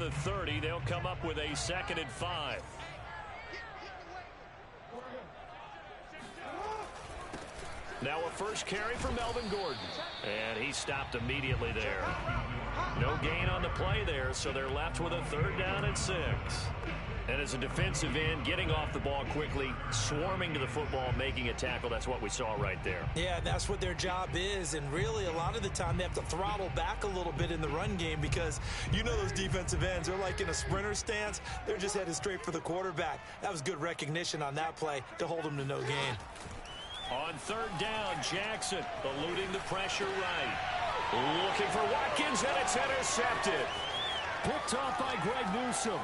the 30. They'll come up with a 2nd and 5. Now a first carry for Melvin Gordon. And he stopped immediately there. No gain on the play there, so they're left with a 3rd down and 6. And as a defensive end, getting off the ball quickly, swarming to the football, making a tackle, that's what we saw right there. Yeah, that's what their job is. And really, a lot of the time, they have to throttle back a little bit in the run game because you know those defensive ends, they're like in a sprinter stance. They're just headed straight for the quarterback. That was good recognition on that play to hold them to no gain. On 3rd down, Jackson eluding the pressure right. Looking for Watkins, and it's intercepted. Picked off by Greg Newsome.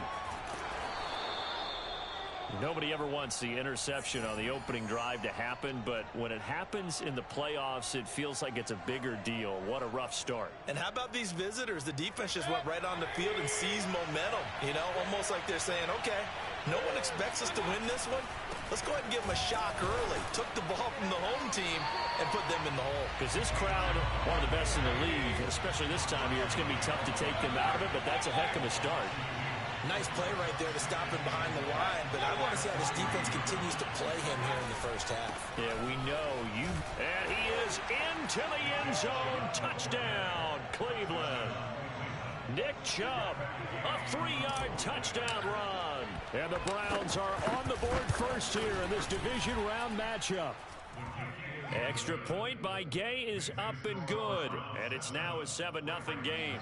Nobody ever wants the interception on the opening drive to happen, but when it happens in the playoffs, it feels like it's a bigger deal. What a rough start. And how about these visitors? The defense just went right on the field and seized momentum. You know, almost like they're saying, okay, no one expects us to win this one. Let's go ahead and give them a shock early. Took the ball from the home team and put them in the hole. Because this crowd, one of the best in the league, especially this time of year, it's going to be tough to take them out of it, but that's a heck of a start. Nice play right there to stop him behind the line, but I want to see how this defense continues to play him here in the first half. Yeah, we know you. And he is into the end zone. Touchdown, Cleveland. Nick Chubb, a 3-yard touchdown run. And the Browns are on the board first here in this division round matchup. Extra point by Gay is up and good. And it's now a 7-0 game.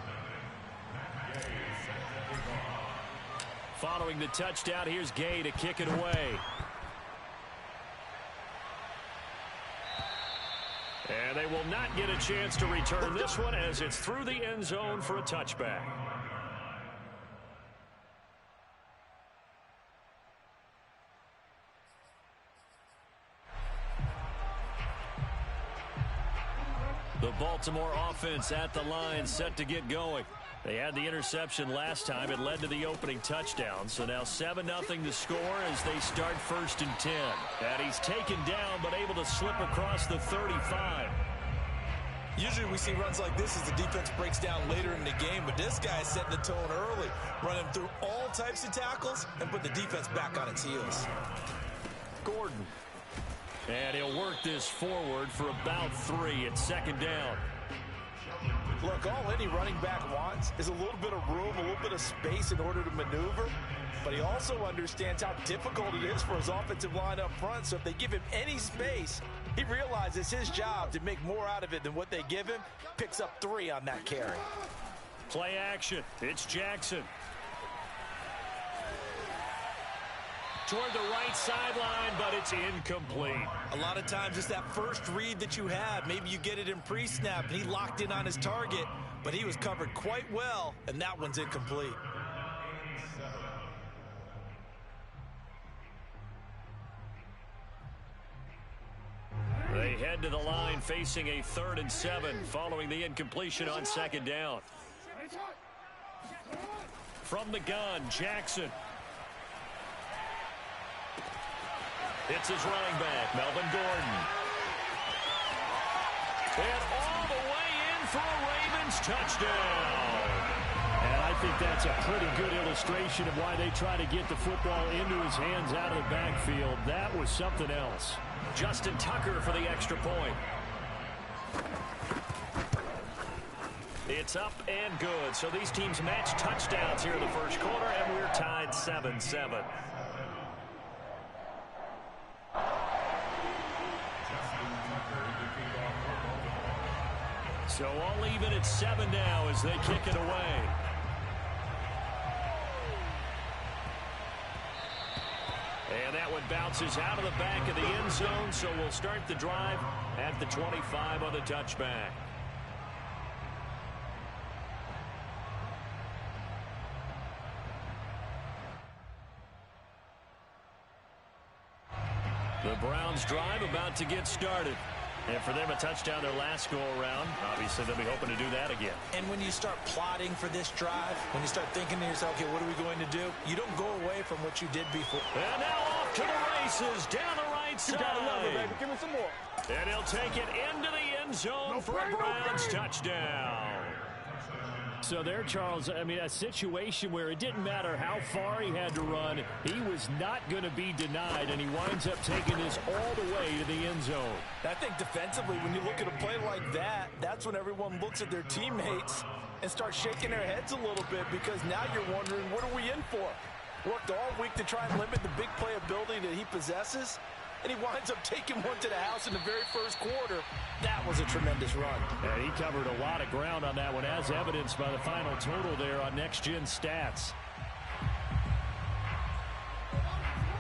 Following the touchdown, here's Gay to kick it away. And they will not get a chance to return this one as it's through the end zone for a touchback. The Baltimore offense at the line, set to get going. They had the interception last time. It led to the opening touchdown. So now 7-0 to score as they start 1st and 10. And he's taken down but able to slip across the 35. Usually we see runs like this as the defense breaks down later in the game, but this guy is setting the tone early, running through all types of tackles and put the defense back on its heels. Gordon. And he'll work this forward for about 3 at 2nd down. Look, all any running back wants is a little bit of room, a little bit of space in order to maneuver. But he also understands how difficult it is for his offensive line up front. So if they give him any space, he realizes it's his job to make more out of it than what they give him. Picks up 3 on that carry. Play action. It's Jackson. Toward the right sideline, but it's incomplete. A lot of times it's that first read that you have. Maybe you get it in pre-snap, and he locked in on his target, but he was covered quite well, and that one's incomplete. They head to the line facing a 3rd and 7 following the incompletion on 2nd down. From the gun, Jackson. It's his running back, Melvin Gordon. And all the way in for a Ravens touchdown. And I think that's a pretty good illustration of why they try to get the football into his hands out of the backfield. That was something else. Justin Tucker for the extra point. It's up and good. So these teams match touchdowns here in the first quarter, and we're tied 7-7. So all even at 7 now as they kick it away. And that one bounces out of the back of the end zone, so we'll start the drive at the 25 on the touchback. The Browns drive about to get started. And for them, a touchdown their last go-around. Obviously, they'll be hoping to do that again. And when you start plotting for this drive, when you start thinking to yourself, okay, what are we going to do? You don't go away from what you did before. And now off to the races, down the right side. You gotta love it, baby. Give me some more. And he'll take it into the end zone for a Browns touchdown. so there, Charles. I mean, a situation where it didn't matter how far he had to run. He was not going to be denied, and he winds up taking this all the way to the end zone. I think defensively, when you look at a play like that, that's when everyone looks at their teammates and starts shaking their heads a little bit, because now you're wondering, what are we in for? Worked all week to try and limit the big playability that he possesses, and he winds up taking one to the house in the very first quarter. That was a tremendous run. And he covered a lot of ground on that one, as evidenced by the final total there on Next Gen Stats.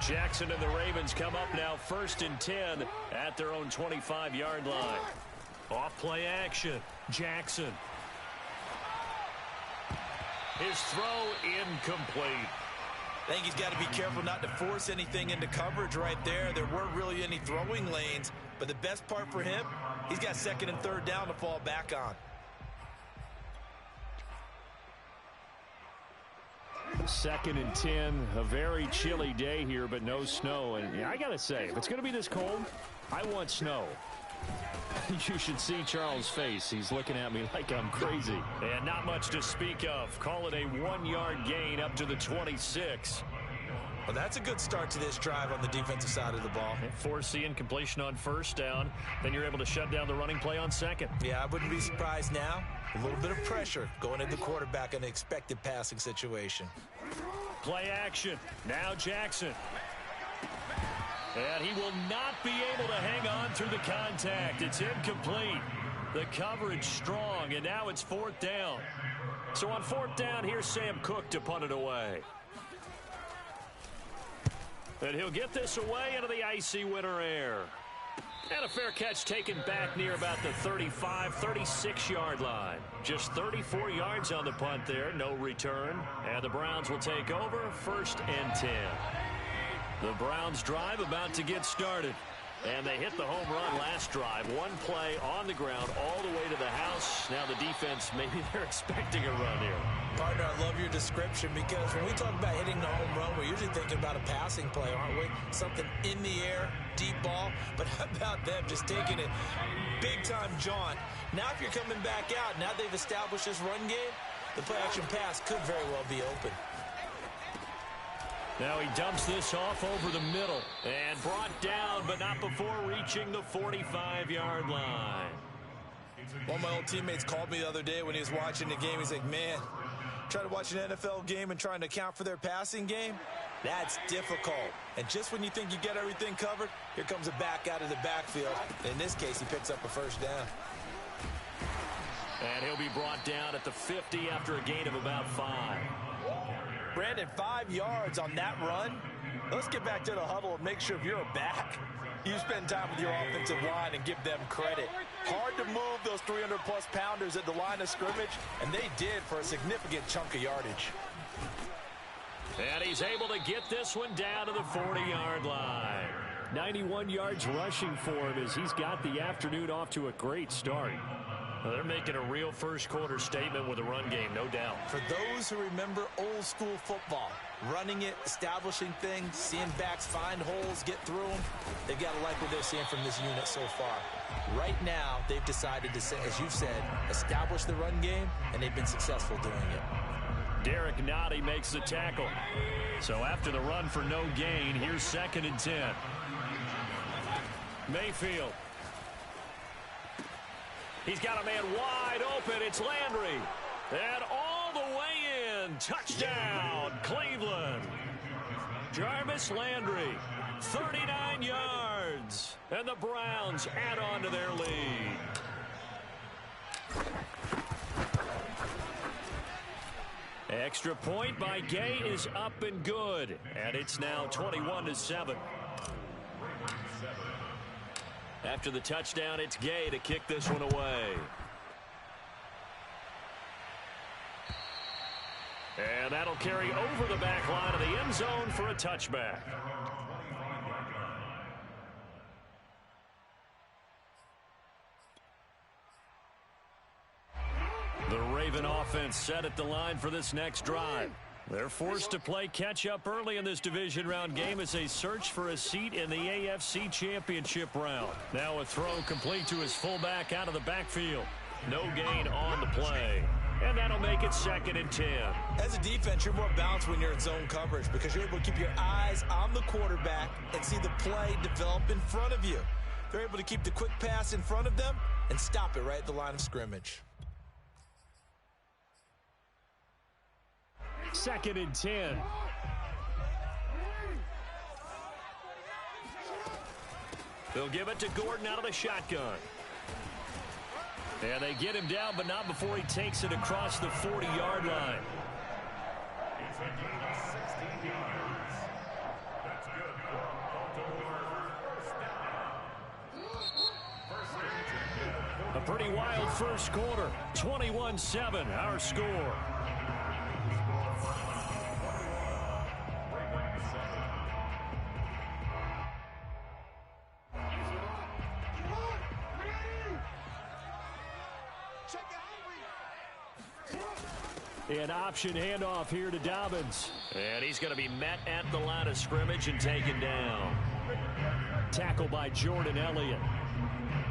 Jackson and the Ravens come up now 1st and 10 at their own 25-yard line. Off play action. Jackson. His throw incomplete. I think he's got to be careful not to force anything into coverage right there. There weren't really any throwing lanes, but the best part for him, he's got 2nd and 3rd down to fall back on. 2nd and 10, a very chilly day here, but no snow. And I got to say, if it's going to be this cold, I want snow. You should see Charles' face. He's looking at me like I'm crazy. And not much to speak of. Call it a 1-yard gain up to the 26. Well, that's a good start to this drive on the defensive side of the ball. Force incompletion on 1st down. Then you're able to shut down the running play on 2nd. Yeah, I wouldn't be surprised now. A little bit of pressure going into the quarterback in an expected passing situation. Play action. Now Jackson. And he will not be able to hang on through the contact. It's incomplete. The coverage strong, and now it's 4th down. So on 4th down, here's Sam Cook to punt it away. And he'll get this away into the icy winter air. And a fair catch taken back near about the 35, 36-yard line. Just 34 yards on the punt there, no return. And the Browns will take over, 1st and 10. The Browns drive about to get started. And they hit the home run last drive. One play on the ground all the way to the house. Now the defense, maybe they're expecting a run here. Partner, I love your description, because when we talk about hitting the home run, we're usually thinking about a passing play, aren't we? Something in the air, deep ball. But how about them just taking it big-time jaunt? Now if you're coming back out, now they've established this run game, the play-action pass could very well be open. Now he dumps this off over the middle and brought down, but not before reaching the 45-yard line. One of my old teammates called me the other day when he was watching the game. He's like, man, trying to watch an NFL game and trying to account for their passing game, that's difficult. And just when you think you get everything covered, here comes a back out of the backfield. In this case, he picks up a 1st down. And he'll be brought down at the 50 after a gain of about 5. Brandon, 5 yards on that run. Let's get back to the huddle and make sure if you're a back, you spend time with your offensive line and give them credit. Hard to move those 300-plus pounders at the line of scrimmage, and they did for a significant chunk of yardage. And he's able to get this one down to the 40-yard line. 91 yards rushing for him as he's got the afternoon off to a great start. Well, they're making a real first-quarter statement with a run game, no doubt. For those who remember old-school football, running it, establishing things, seeing backs find holes, get through them, they've got to like what they're seeing from this unit so far. Right now, they've decided to, as you've said, establish the run game, and they've been successful doing it. Derek Nottie makes the tackle. So after the run for no gain, here's 2nd and 10. Mayfield. He's got a man wide open. It's Landry. And all the way in. Touchdown, Cleveland. Jarvis Landry, 39 yards. And the Browns add on to their lead. Extra point by Gay is up and good. And it's now 21-7. After the touchdown, it's Gay to kick this one away. And that'll carry over the back line of the end zone for a touchback. The Raven offense set at the line for this next drive. They're forced to play catch-up early in this division round game as they search for a seat in the AFC Championship round. Now a throw complete to his fullback out of the backfield. No gain on the play. And that'll make it 2nd and 10. As a defense, you're more balanced when you're in zone coverage because you're able to keep your eyes on the quarterback and see the play develop in front of you. They're able to keep the quick pass in front of them and stop it right at the line of scrimmage. 2nd and 10. They'll give it to Gordon out of the shotgun. And they get him down, but not before he takes it across the 40-yard line. A pretty wild first quarter. 21-7, our score. An option handoff here to Dobbins. And he's going to be met at the line of scrimmage and taken down. Tackle by Jordan Elliott.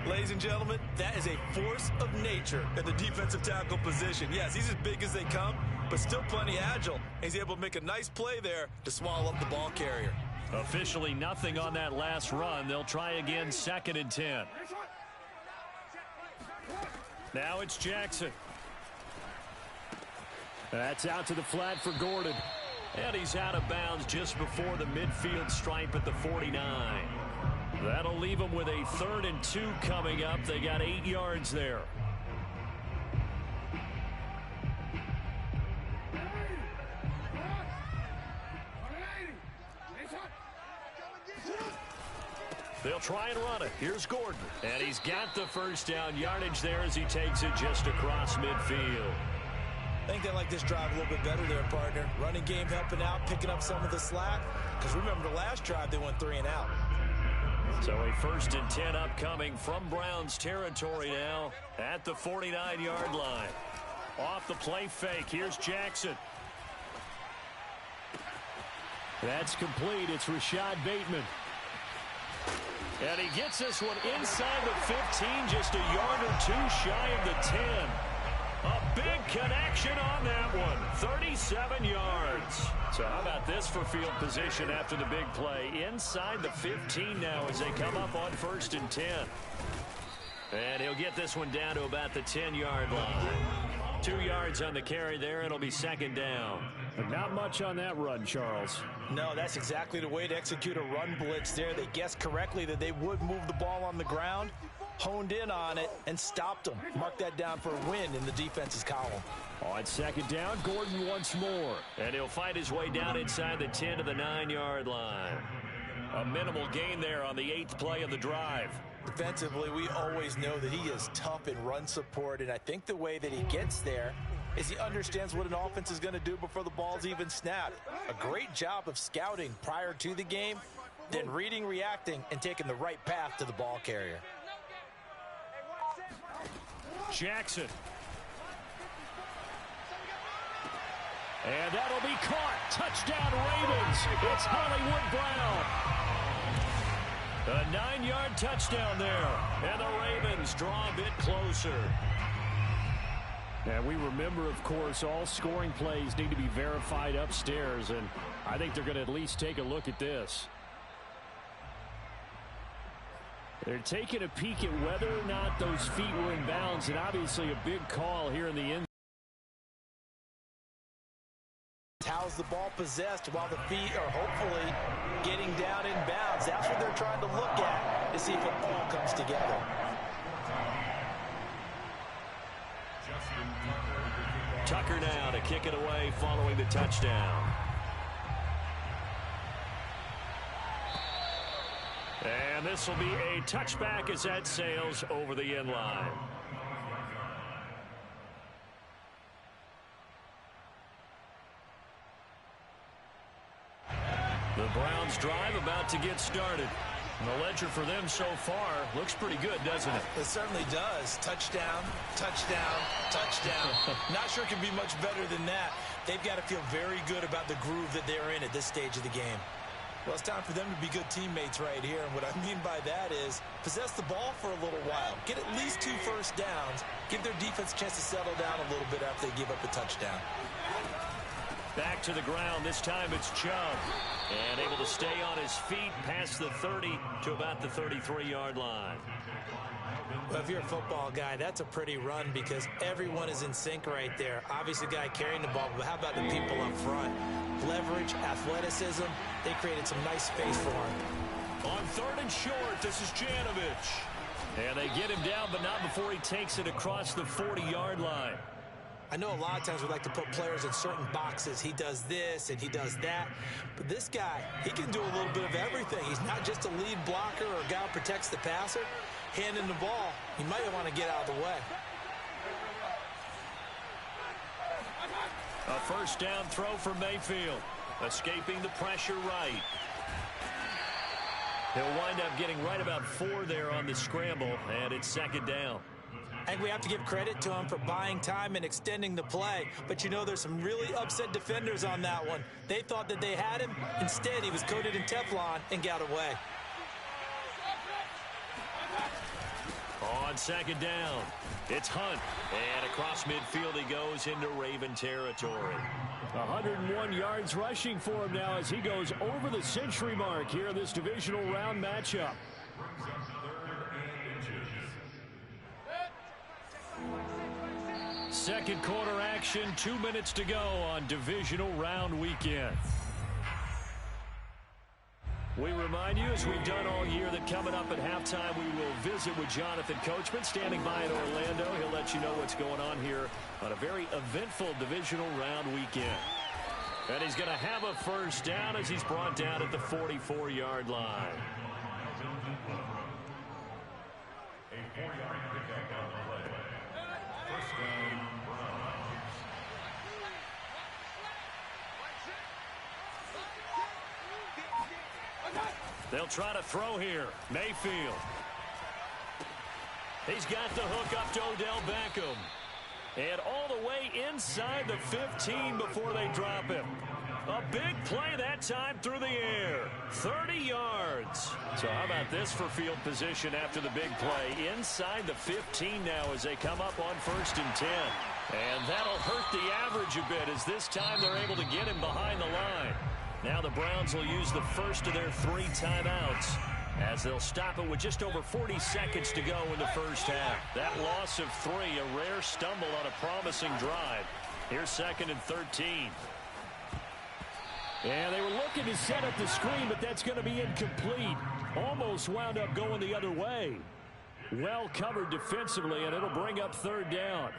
Ladies and gentlemen, that is a force of nature at the defensive tackle position. Yes, he's as big as they come, but still plenty agile. He's able to make a nice play there to swallow up the ball carrier. Officially nothing on that last run. They'll try again, 2nd and 10. Now it's Jackson. That's out to the flat for Gordon. And he's out of bounds just before the midfield stripe at the 49. That'll leave them with a 3rd and 2 coming up. They got 8 yards there. They'll try and run it. Here's Gordon. And he's got the first down yardage there as he takes it just across midfield. I think they like this drive a little bit better there, partner. Running game helping out, picking up some of the slack. Because remember, the last drive, they went 3 and out. So a 1st and 10 upcoming from Browns territory now at the 49-yard line. Off the play fake. Here's Jackson. That's complete. It's Rashad Bateman. And he gets this one inside the 15, just a yard or 2 shy of the 10. A big connection on that one. 37 yards. So how about this for field position after the big play? Inside the 15 now as they come up on 1st and 10. And he'll get this one down to about the 10-yard line. 2 yards on the carry there. It'll be 2nd down. But not much on that run, Charles. No, that's exactly the way to execute a run blitz there. They guessed correctly that they would move the ball on the ground, honed in on it, and stopped them. Mark that down for a win in the defense's column. On 2nd down, Gordon once more. And he'll fight his way down inside the 10 to the 9-yard line. A minimal gain there on the 8th play of the drive. Defensively, we always know that he is tough in run support, and I think the way that he gets there is he understands what an offense is going to do before the ball's even snapped. A great job of scouting prior to the game, then reading, reacting, and taking the right path to the ball carrier. Jackson. And that'll be caught. Touchdown, Ravens. It's Hollywood Brown. A 9-yard touchdown there. And the Ravens draw a bit closer. And we remember, of course, all scoring plays need to be verified upstairs. And I think they're going to at least take a look at this. They're taking a peek at whether or not those feet were in bounds. And obviously a big call here in the end. How's the ball possessed while the feet are hopefully getting down in bounds? That's what they're trying to look at to see if it all comes together. Tucker now to kick it away following the touchdown. And this will be a touchback as that sails over the end line. The Browns drive about to get started. And the ledger for them so far looks pretty good, doesn't it? It certainly does. Touchdown, touchdown, touchdown. Not sure it can be much better than that. They've got to feel very good about the groove that they're in at this stage of the game. Well, it's time for them to be good teammates right here. And what I mean by that is possess the ball for a little while. Get at least 2 first downs. Give their defense a chance to settle down a little bit after they give up a touchdown. Back to the ground. This time it's Chubb. And able to stay on his feet past the 30 to about the 33-yard line. Well, if you're a football guy, that's a pretty run because everyone is in sync right there. Obviously, the guy carrying the ball, but how about the people up front? Leverage, athleticism, they created some nice space for him. On 3rd and short, this is Janovich. And they get him down, but not before he takes it across the 40-yard line. I know a lot of times we like to put players in certain boxes. He does this and he does that. But this guy, he can do a little bit of everything. He's not just a lead blocker or a guy who protects the passer. Handing the ball, you might want to get out of the way. A first down throw for Mayfield. Escaping the pressure right. He'll wind up getting right about 4 there on the scramble, and it's 2nd down. I think we have to give credit to him for buying time and extending the play. But you know there's some really upset defenders on that one. They thought that they had him. Instead, he was coated in Teflon and got away. On 2nd down, it's Hunt. And across midfield he goes into Raven territory. 101 yards rushing for him now as he goes over the century mark here in this divisional round matchup. Second quarter action, 2 minutes to go on divisional round weekend. We remind you, as we've done all year, that coming up at halftime, we will visit with Jonathan Coachman, standing by in Orlando. He'll let you know what's going on here on a very eventful divisional round weekend. And he's going to have a first down as he's brought down at the 44-yard line. A 4-yard pickup on the play. First down. They'll try to throw here. Mayfield. He's got the hook up to Odell Beckham. And all the way inside the 15 before they drop him. A big play that time through the air. 30 yards. So how about this for field position after the big play? Inside the 15 now as they come up on 1st and 10. And that'll hurt the average a bit as this time they're able to get him behind the line. Now the Browns will use the first of their 3 timeouts as they'll stop it with just over 40 seconds to go in the first half. That loss of 3, a rare stumble on a promising drive. Here's 2nd and 13. And they were looking to set up the screen, but that's going to be incomplete. Almost wound up going the other way. Well covered defensively, and it'll bring up 3rd down.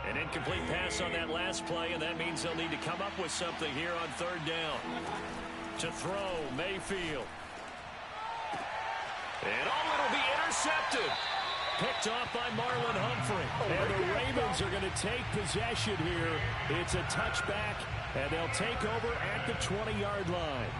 An incomplete pass on that last play, and that means they'll need to come up with something here on 3rd down. To throw, Mayfield. And it'll be intercepted. Picked off by Marlon Humphrey. And the Ravens are going to take possession here. It's a touchback, and they'll take over at the 20-yard line.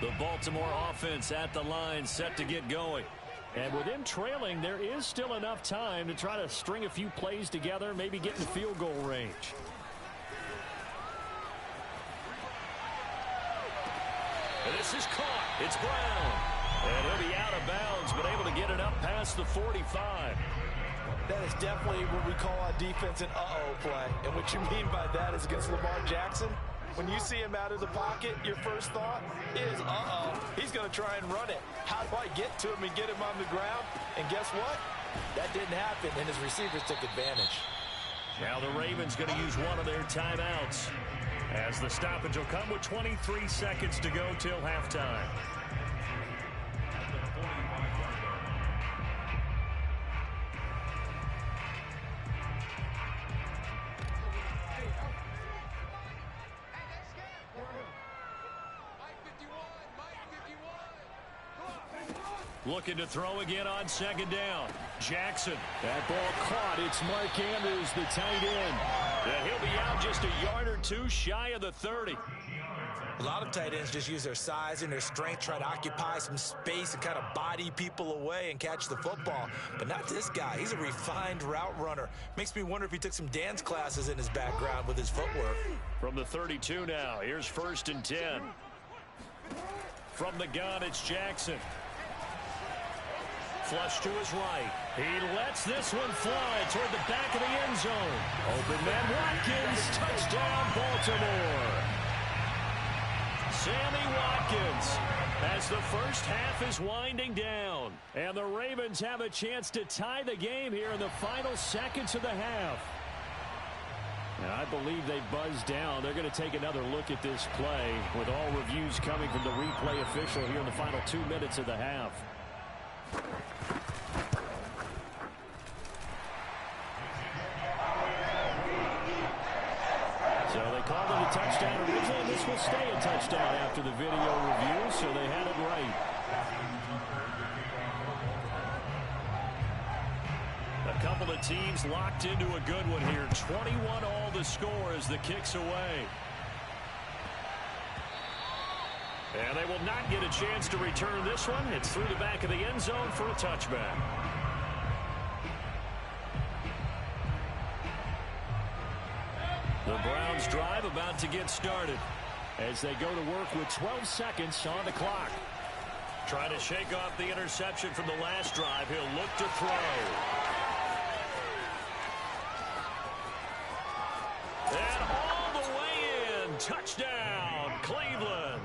The Baltimore offense at the line, set to get going. And with them trailing, there is still enough time to try to string a few plays together, maybe get in the field goal range. And this is caught. It's Brown. And he'll be out of bounds, but able to get it up past the 45. That is definitely what we call a defense an uh-oh play. And what you mean by that is against Lamar Jackson, when you see him out of the pocket, your first thought is, uh-oh, he's going to try and run it. How do I get to him and get him on the ground? And guess what? That didn't happen, and his receivers took advantage. Now the Ravens going to use one of their timeouts as the stoppage will come with 23 seconds to go till halftime. Looking to throw again on second down. Jackson. That ball caught. It's Mark Andrews, the tight end. And he'll be out just a yard or two shy of the 30. A lot of tight ends just use their size and their strength, try to occupy some space and kind of body people away and catch the football. But not this guy. He's a refined route runner. Makes me wonder if he took some dance classes in his background with his footwork. From the 32 now, here's 1st and 10. From the gun, it's Jackson. Flush to his right. He lets this one fly toward the back of the end zone. Open man Watkins. Touchdown, Baltimore. Sammy Watkins as the first half is winding down. And the Ravens have a chance to tie the game here in the final seconds of the half. And I believe they buzzed down. They're going to take another look at this play with all reviews coming from the replay official here in the final 2 minutes of the half. So they called it a touchdown originally, and this will stay a touchdown after the video review, so they had it right. A couple of teams locked into a good one here. 21 all the score as the kick's away. And they will not get a chance to return this one. It's through the back of the end zone for a touchback. The Browns drive about to get started as they go to work with 12 seconds on the clock. Trying to shake off the interception from the last drive. He'll look to throw. And all the way in. Touchdown, Cleveland.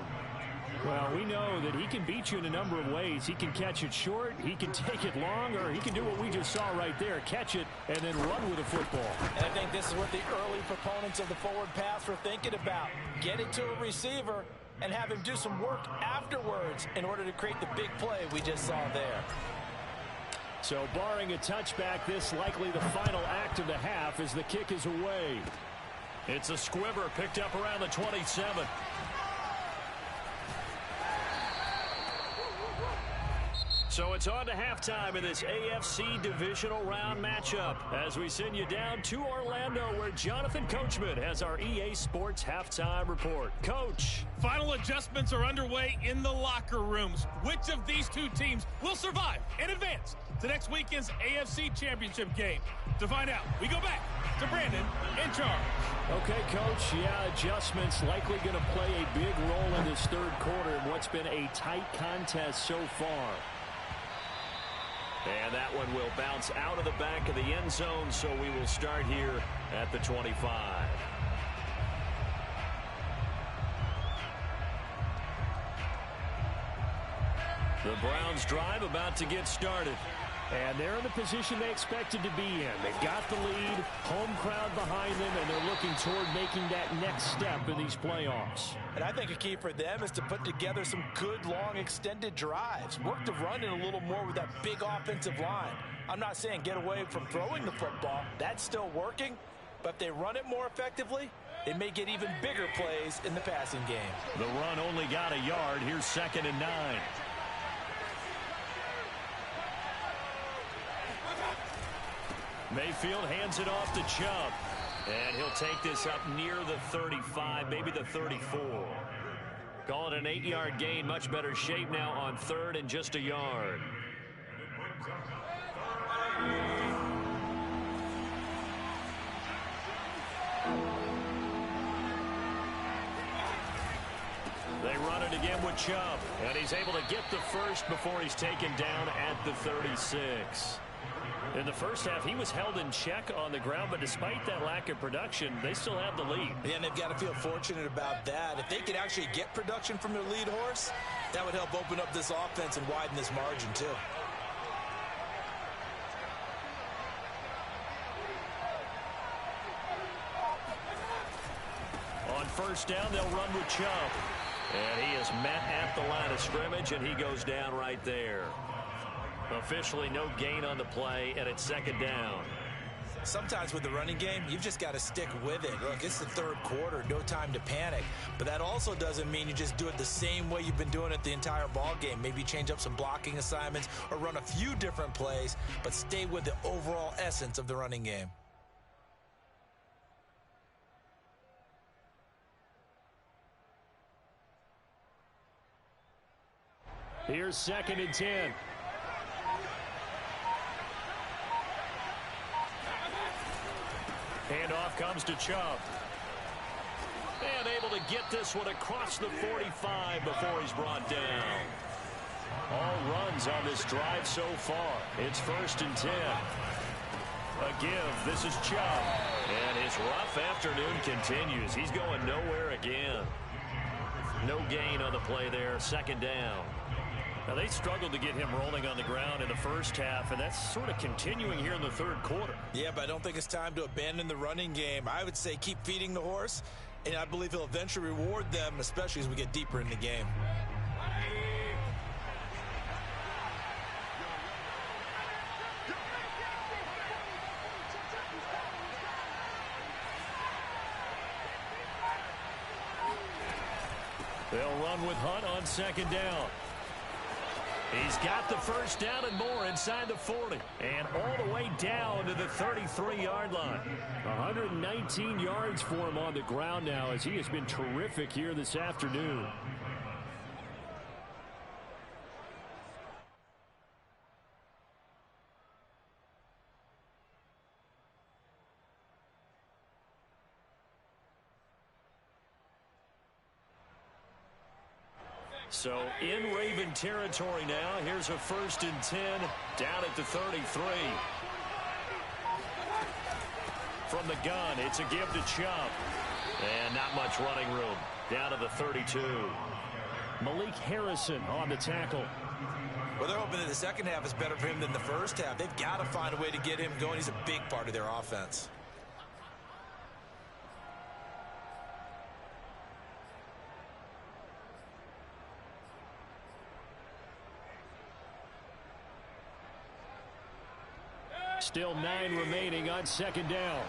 Well, we know that he can beat you in a number of ways. He can catch it short, he can take it long, or he can do what we just saw right there, catch it and then run with the football. And I think this is what the early proponents of the forward pass were thinking about. Get it to a receiver and have him do some work afterwards in order to create the big play we just saw there. So barring a touchback, this likely the final act of the half as the kick is away. It's a squibber picked up around the 27. So it's on to halftime in this AFC divisional round matchup as we send you down to Orlando where Jonathan Coachman has our EA Sports halftime report. Coach. Final adjustments are underway in the locker rooms. Which of these two teams will survive and advance to next weekend's AFC Championship game? To find out, we go back to Brandon in charge. Okay, Coach. Yeah, adjustments likely going to play a big role in this third quarter in what's been a tight contest so far. And that one will bounce out of the back of the end zone, so we will start here at the 25. The Browns drive about to get started. And they're in the position they expected to be in. They've got the lead, home crowd behind them, and they're looking toward making that next step in these playoffs. And I think a key for them is to put together some good, long, extended drives. Work the run in a little more with that big offensive line. I'm not saying get away from throwing the football. That's still working. But if they run it more effectively, they may get even bigger plays in the passing game. The run only got a yard. Here's 2nd and 9. Mayfield hands it off to Chubb. And he'll take this up near the 35, maybe the 34. Call it an 8-yard gain. Much better shape now on 3rd and just a yard. They run it again with Chubb. And he's able to get the first before he's taken down at the 36. In the first half, he was held in check on the ground, but despite that lack of production, they still have the lead. Yeah, and they've got to feel fortunate about that. If they could actually get production from their lead horse, that would help open up this offense and widen this margin, too. On 1st down, they'll run with Chubb. And he is met at the line of scrimmage, and he goes down right there. Officially no gain on the play, and it's 2nd down. Sometimes with the running game, you've just got to stick with it. Look, it's the third quarter, no time to panic. But that also doesn't mean you just do it the same way you've been doing it the entire ball game. Maybe change up some blocking assignments or run a few different plays, but stay with the overall essence of the running game. Here's 2nd and 10. Handoff comes to Chubb. And able to get this one across the 45 before he's brought down. All runs on this drive so far. It's 1st and 10. A give. This is Chubb. And his rough afternoon continues. He's going nowhere again. No gain on the play there. 2nd down. Now, they struggled to get him rolling on the ground in the first half, and that's sort of continuing here in the third quarter. Yeah, but I don't think it's time to abandon the running game. I would say keep feeding the horse, and I believe he'll eventually reward them, especially as we get deeper in the game. They'll run with Hunt on 2nd down. He's got the 1st down and more inside the 40. And all the way down to the 33-yard line. 119 yards for him on the ground now as he has been terrific here this afternoon. So in Raven territory now. Here's a 1st and 10 down at the 33. From the gun, it's a give to Chubb. And not much running room. Down to the 32. Malik Harrison on the tackle. Well, they're hoping that the second half is better for him than the first half. They've got to find a way to get him going. He's a big part of their offense. Still 9 remaining on 2nd down.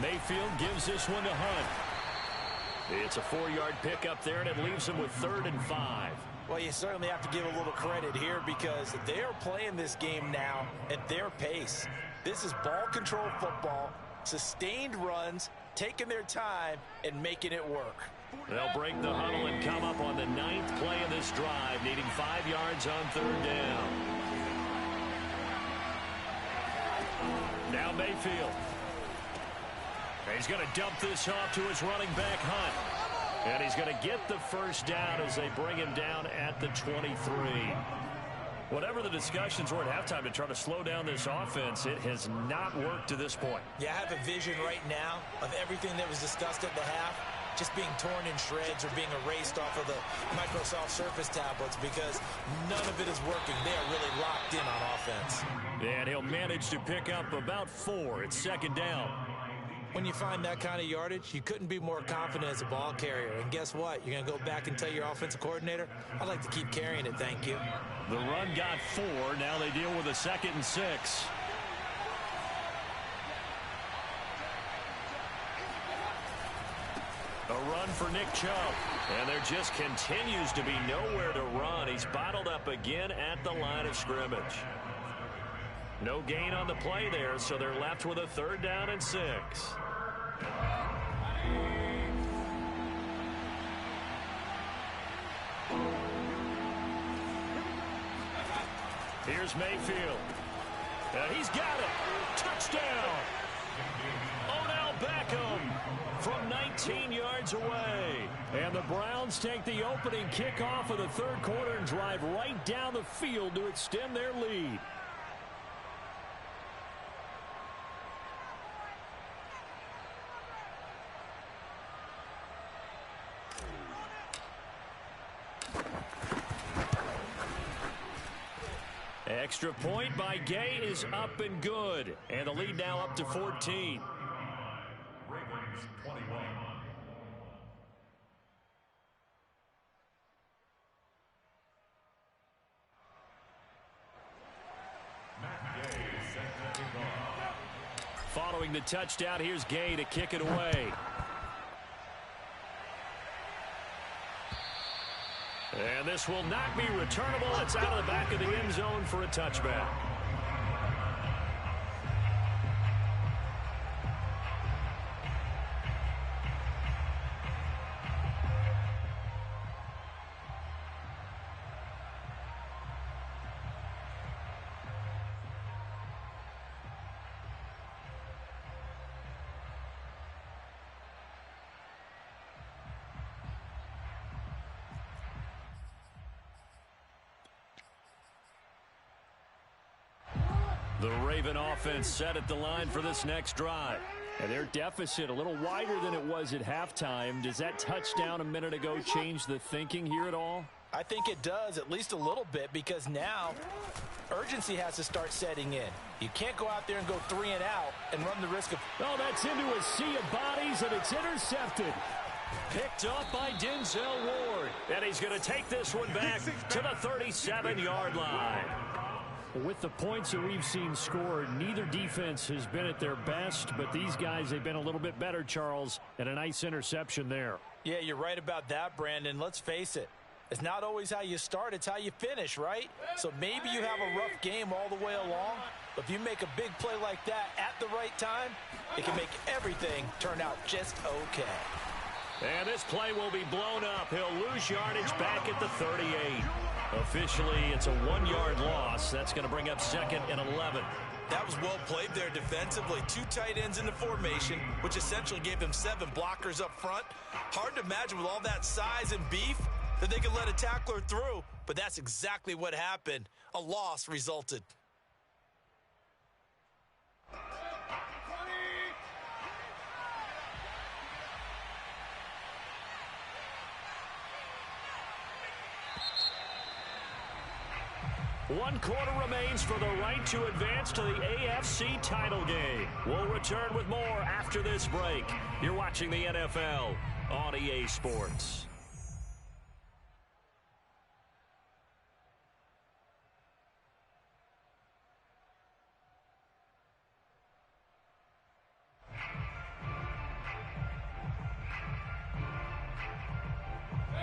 Mayfield gives this one to Hunt. It's a 4-yard pickup there, and it leaves him with 3rd and 5. Well, you certainly have to give a little credit here because they are playing this game now at their pace. This is ball control football, sustained runs, taking their time, and making it work. They'll break the huddle and come up on the 9th play of this drive, needing 5 yards on 3rd down. Now Mayfield. He's going to dump this off to his running back, Hunt. And he's going to get the 1st down as they bring him down at the 23. Whatever the discussions were at halftime to try to slow down this offense, it has not worked to this point. Yeah, I have a vision right now of everything that was discussed at the half just being torn in shreds or being erased off of the Microsoft Surface tablets because none of it is working. They are really locked in on offense. And he'll manage to pick up about 4. It's 2nd down. When you find that kind of yardage, you couldn't be more confident as a ball carrier. And guess what? You're going to go back and tell your offensive coordinator, I'd like to keep carrying it, thank you. The run got 4. Now they deal with a 2nd and 6. A run for Nick Chubb. And there just continues to be nowhere to run. He's bottled up again at the line of scrimmage. No gain on the play there, so they're left with a 3rd down and 6. Here's Mayfield. And he's got it. Touchdown. Odell Beckham from 19 yards away. And the Browns take the opening kickoff of the 3rd quarter and drive right down the field to extend their lead. Extra point by Gay is up and good. And the lead now up to 14. Ravens 21. Following the touchdown, here's Gay to kick it away. And this will not be returnable. It's out of the back of the end zone for a touchback. The Raven offense set at the line for this next drive. And their deficit a little wider than it was at halftime. Does that touchdown a minute ago change the thinking here at all? I think it does, at least a little bit, because now urgency has to start setting in. You can't go out there and go 3 and out and run the risk of... Oh, that's into a sea of bodies, and it's intercepted. Picked up by Denzel Ward. And he's going to take this one back to the 37-yard line. With the points that we've seen scored, neither defense has been at their best, but these guys, they've been a little bit better, Charles, and a nice interception there. Yeah, you're right about that, Brandon. Let's face it. It's not always how you start, it's how you finish, right? So maybe you have a rough game all the way along, but if you make a big play like that at the right time, it can make everything turn out just okay. And this play will be blown up. He'll lose yardage back at the 38. Officially, it's a 1-yard loss. That's going to bring up 2nd and 11. That was well played there defensively. 2 tight ends in the formation, which essentially gave them 7 blockers up front. Hard to imagine with all that size and beef that they could let a tackler through, but that's exactly what happened. A loss resulted. One quarter remains for the right to advance to the AFC title game. We'll return with more after this break. You're watching the NFL on EA Sports.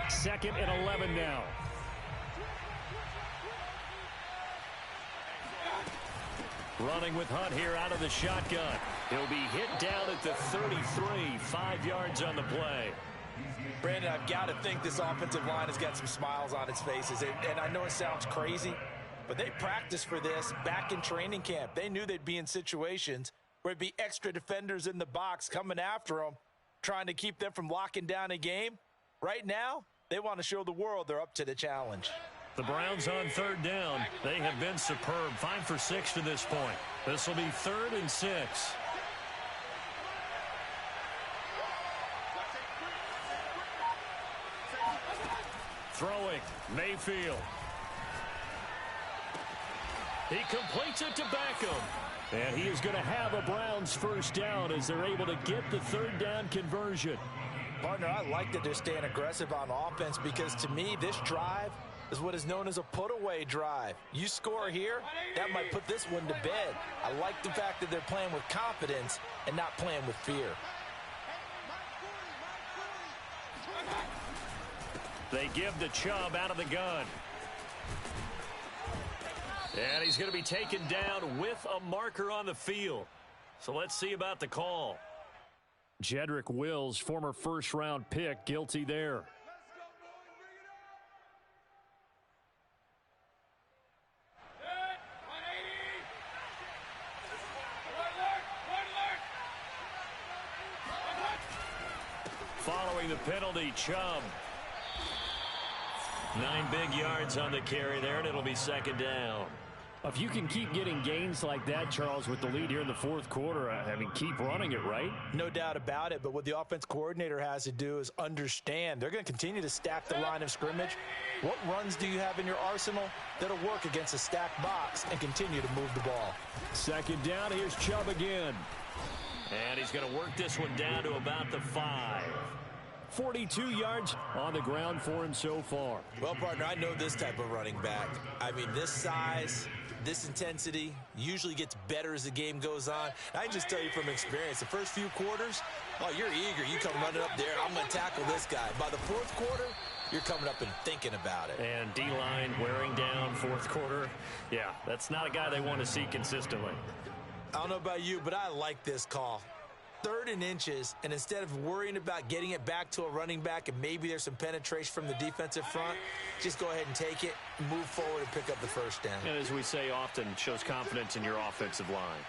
Second and 11 now. Running with Hunt here out of the shotgun. He'll be hit down at the 33, 5 yards on the play. Brandon, I've got to think this offensive line has got some smiles on its faces. And I know it sounds crazy, but they practiced for this back in training camp. They knew they'd be in situations where it'd be extra defenders in the box coming after them, trying to keep them from locking down a game. Right now, they want to show the world they're up to the challenge. The Browns on 3rd down. They have been superb. 5 for 6 to this point. This will be 3rd and 6. Throwing, Mayfield. He completes it to Beckham. And he is going to have a Browns first down as they're able to get the 3rd down conversion. Partner, I like that they're staying aggressive on offense because to me, this drive is what is known as a put-away drive. You score here, that might put this one to bed. I like the fact that they're playing with confidence and not playing with fear. They give to Chubb out of the gun. And he's going to be taken down with a marker on the field. So let's see about the call. Jedrick Wills, former first-round pick, guilty there. Following the penalty, Chubb. 9 big yards on the carry there, and it'll be 2nd down. If you can keep getting gains like that, Charles, with the lead here in the 4th quarter, I mean, keep running it, right? No doubt about it, but what the offense coordinator has to do is understand. They're going to continue to stack the line of scrimmage. What runs do you have in your arsenal that'll work against a stacked box and continue to move the ball? 2nd down, here's Chubb again. And he's going to work this one down to about the 5. 42 yards on the ground for him so far. Well, partner, I know this type of running back. I mean, this size, this intensity usually gets better as the game goes on. I can just tell you from experience, the first few quarters, oh, you're eager. You come running up there, I'm going to tackle this guy. By the fourth quarter, you're coming up and thinking about it. And D-line wearing down fourth quarter. Yeah, that's not a guy they want to see consistently. I don't know about you, but I like this call. 3rd and inches, and instead of worrying about getting it back to a running back and maybe there's some penetration from the defensive front, just go ahead and take it, move forward, and pick up the first down. And as we say often, shows confidence in your offensive line.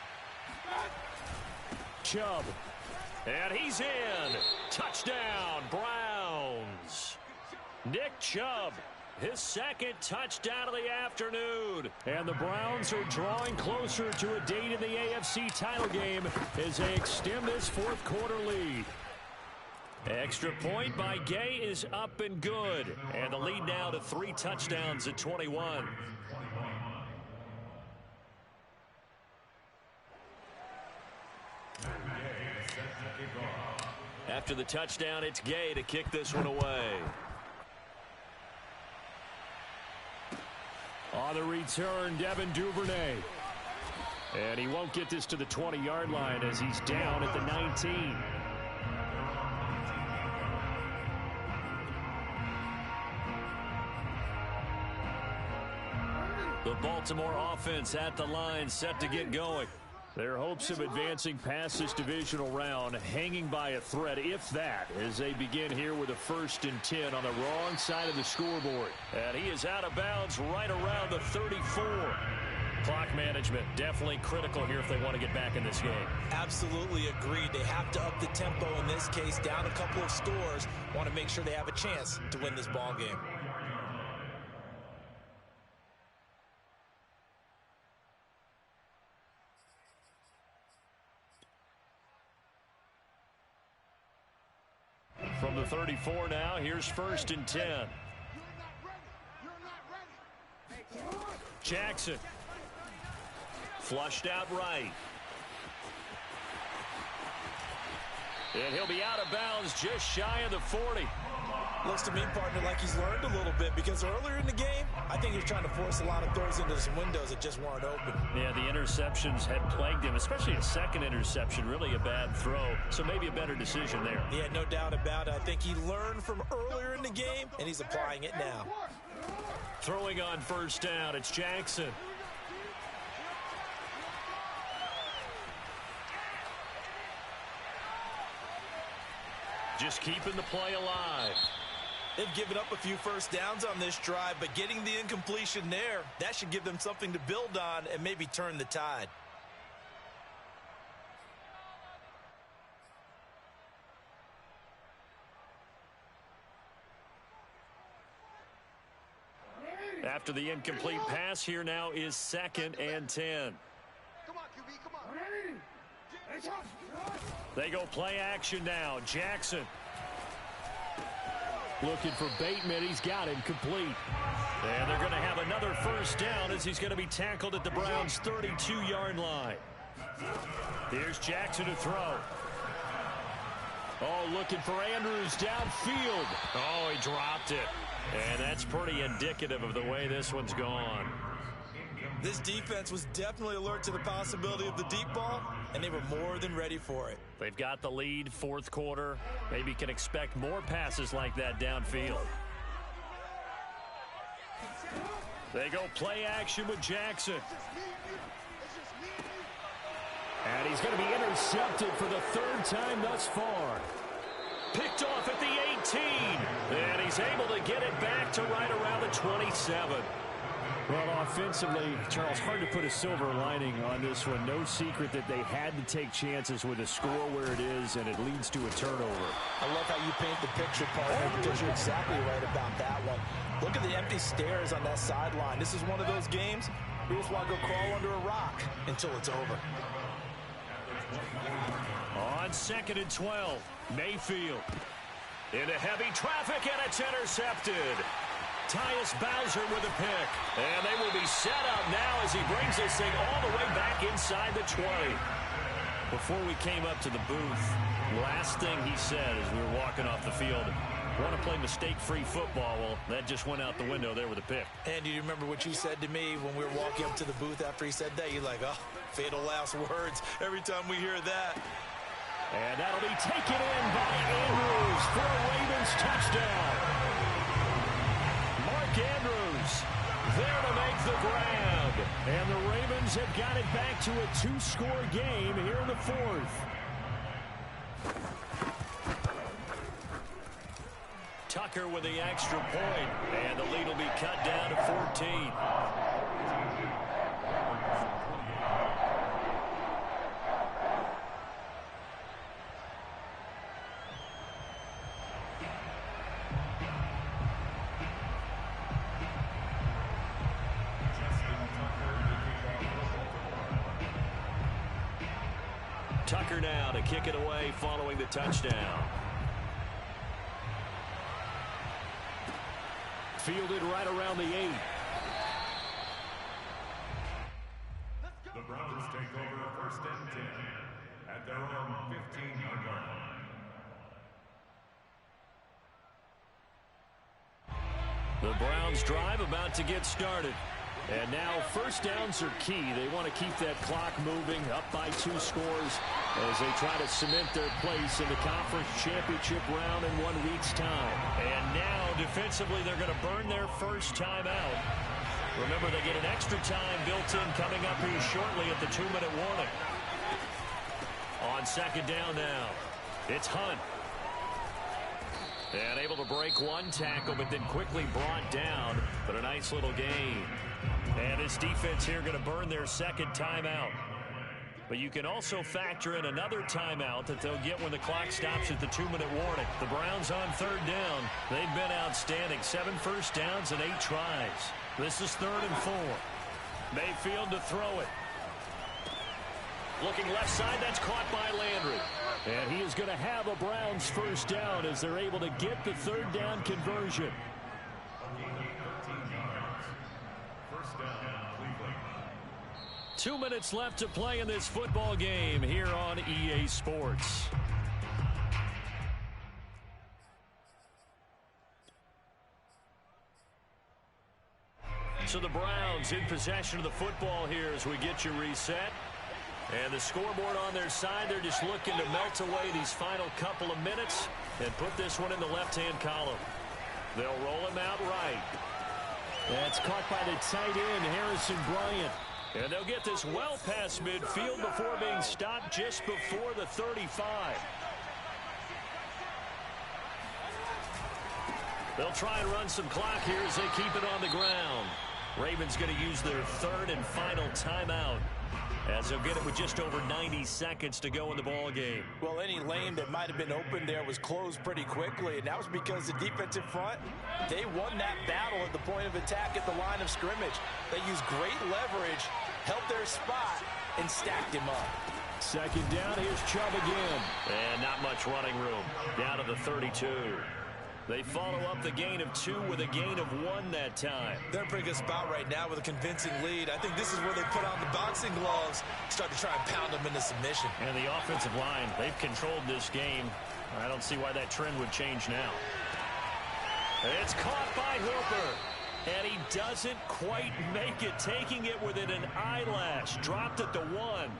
Chubb. And he's in. Touchdown, Browns. Nick Chubb, his 2nd touchdown of the afternoon. And the Browns are drawing closer to a date in the AFC title game as they extend this fourth quarter lead. Extra point by Gay is up and good. And the lead now to 3 touchdowns at 21. After the touchdown, it's Gay to kick this one away. On the return, Devin Duvernay. And he won't get this to the 20-yard line as he's down at the 19. The Baltimore offense at the line, set to get going. Their hopes of advancing past this divisional round hanging by a thread, if that, as they begin here with a 1st and 10 on the wrong side of the scoreboard. And he is out of bounds right around the 34. Clock management definitely critical here if they want to get back in this game. Absolutely agreed. They have to up the tempo in this case, down a couple of scores. Want to make sure they have a chance to win this ball game. From the 34 now, here's 1st and 10. Jackson. Flushed out right. And he'll be out of bounds just shy of the 40. Looks to me, partner, like he's learned a little bit because earlier in the game, I think he was trying to force a lot of throws into some windows that just weren't open. Yeah, the interceptions had plagued him, especially a 2nd interception, really a bad throw. So maybe a better decision there. Yeah, no doubt about it. I think he learned from earlier in the game, and he's applying it now. Throwing on 1st down, it's Jackson. Just keeping the play alive. They've given up a few first downs on this drive, but getting the incompletion there, that should give them something to build on and maybe turn the tide. After the incomplete pass, here now is 2nd and 10. Come on, QB, come on. They go play action now. Jackson. Looking for Bateman. He's got him complete. And they're going to have another 1st down as he's going to be tackled at the Browns' 32-yard line. Here's Jackson to throw. Oh, looking for Andrews downfield. Oh, he dropped it. And that's pretty indicative of the way this one's gone. This defense was definitely alert to the possibility of the deep ball, and they were more than ready for it. They've got the lead, 4th quarter. Maybe can expect more passes like that downfield. They go play action with Jackson. And he's going to be intercepted for the 3rd time thus far. Picked off at the 18. And he's able to get it back to right around the 27. Well, offensively, Charles, hard to put a silver lining on this one. No secret that they had to take chances with a score where it is, and it leads to a turnover. I love how you paint the picture, partner, because you're exactly right about that one. Look at the empty stairs on that sideline. This is one of those games you just want to go crawl under a rock until it's over. On 2nd and 12, Mayfield. Into heavy traffic, and it's intercepted. Tyus Bowser with a pick. And they will be set up now as he brings this thing all the way back inside the 20. Before we came up to the booth, last thing he said as we were walking off the field, want to play mistake-free football. Well, that just went out the window there with a pick. And do you remember what you said to me when we were walking up to the booth after he said that? You're like, oh, fatal last words every time we hear that. And that'll be taken in by Andrews for a Ravens touchdown. Mark Andrews there to make the grab. And the Ravens have got it back to a 2-score game here in the fourth. Tucker with the extra point, and the lead will be cut down to 14. Tucker now to kick it away following the touchdown. Fielded right around the 8. The Browns take over first and 10 at their own 15-yard line. The Browns drive about to get started. And now first downs are key. They want to keep that clock moving, up by 2 scores as they try to cement their place in the conference championship round in 1 week's time. And now defensively they're going to burn their first time out. Remember, they get an extra time built in coming up here shortly at the 2-minute warning. On second down now, it's Hunt. And able to break one tackle, but then quickly brought down. But a nice little gain. And this defense here going to burn their second timeout. But you can also factor in another timeout that they'll get when the clock stops at the 2-minute warning. The Browns on third down. They've been outstanding. 7 first downs and 8 tries. This is 3rd and 4. Mayfield to throw it. Looking left side, that's caught by Landry. And he is going to have a Browns first down as they're able to get the third down conversion. 2 minutes left to play in this football game here on EA Sports. So the Browns in possession of the football here as we get you reset. And the scoreboard on their side, they're just looking to melt away these final couple of minutes and put this one in the left-hand column. They'll roll him out right. That's caught by the tight end, Harrison Bryant. And they'll get this well past midfield before being stopped just before the 35. They'll try and run some clock here as they keep it on the ground. Ravens going to use their third and final timeout as they'll get it with just over 90 seconds to go in the ball game. Well, any lane that might have been open there was closed pretty quickly, and that was because the defensive front, they won that battle at the point of attack at the line of scrimmage. They used great leverage, held their spot, and stacked him up. Second down, here's Chubb again. And not much running room. Down to the 32. They follow up the gain of 2 with a gain of 1 that time. They're in a pretty good spot right now with a convincing lead. I think this is where they put on the boxing gloves, start to try and pound them into submission. And the offensive line, they've controlled this game. I don't see why that trend would change now. It's caught by Hooper. And he doesn't quite make it, taking it within an eyelash. Dropped at the 1.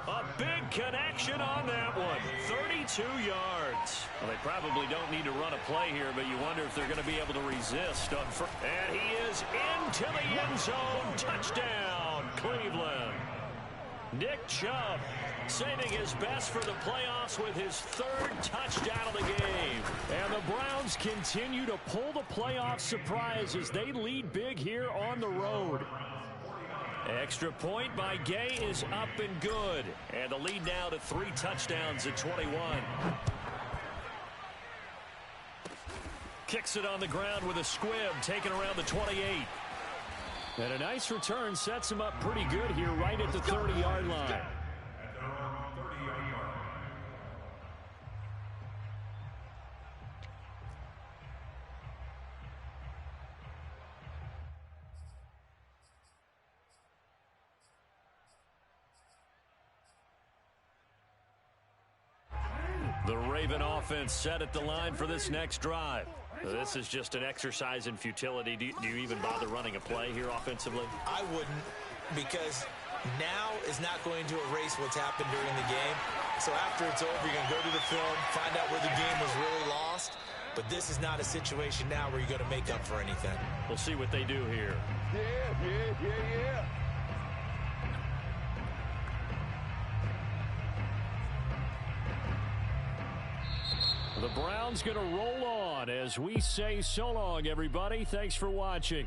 A big connection on that one. 32 yards. Well, they probably don't need to run a play here, but you wonder if they're going to be able to resist. And he is into the end zone. Touchdown, Cleveland. Nick Chubb saving his best for the playoffs with his 3rd touchdown of the game. And the Browns continue to pull the playoff surprise as they lead big here on the road. Extra point by Gay is up and good. And the lead now to 3 touchdowns at 21. Kicks it on the ground with a squib, taken around the 28. And a nice return sets him up pretty good here right at the 30-yard line. The Raven offense set at the line for this next drive. This is just an exercise in futility. Do you even bother running a play here offensively? I wouldn't, because now is not going to erase what's happened during the game. So after it's over, you're going to go to the film, find out where the game was really lost. But this is not a situation now where you're going to make up for anything. We'll see what they do here. Yeah. The Browns going to roll on as we say so long, everybody. Thanks for watching.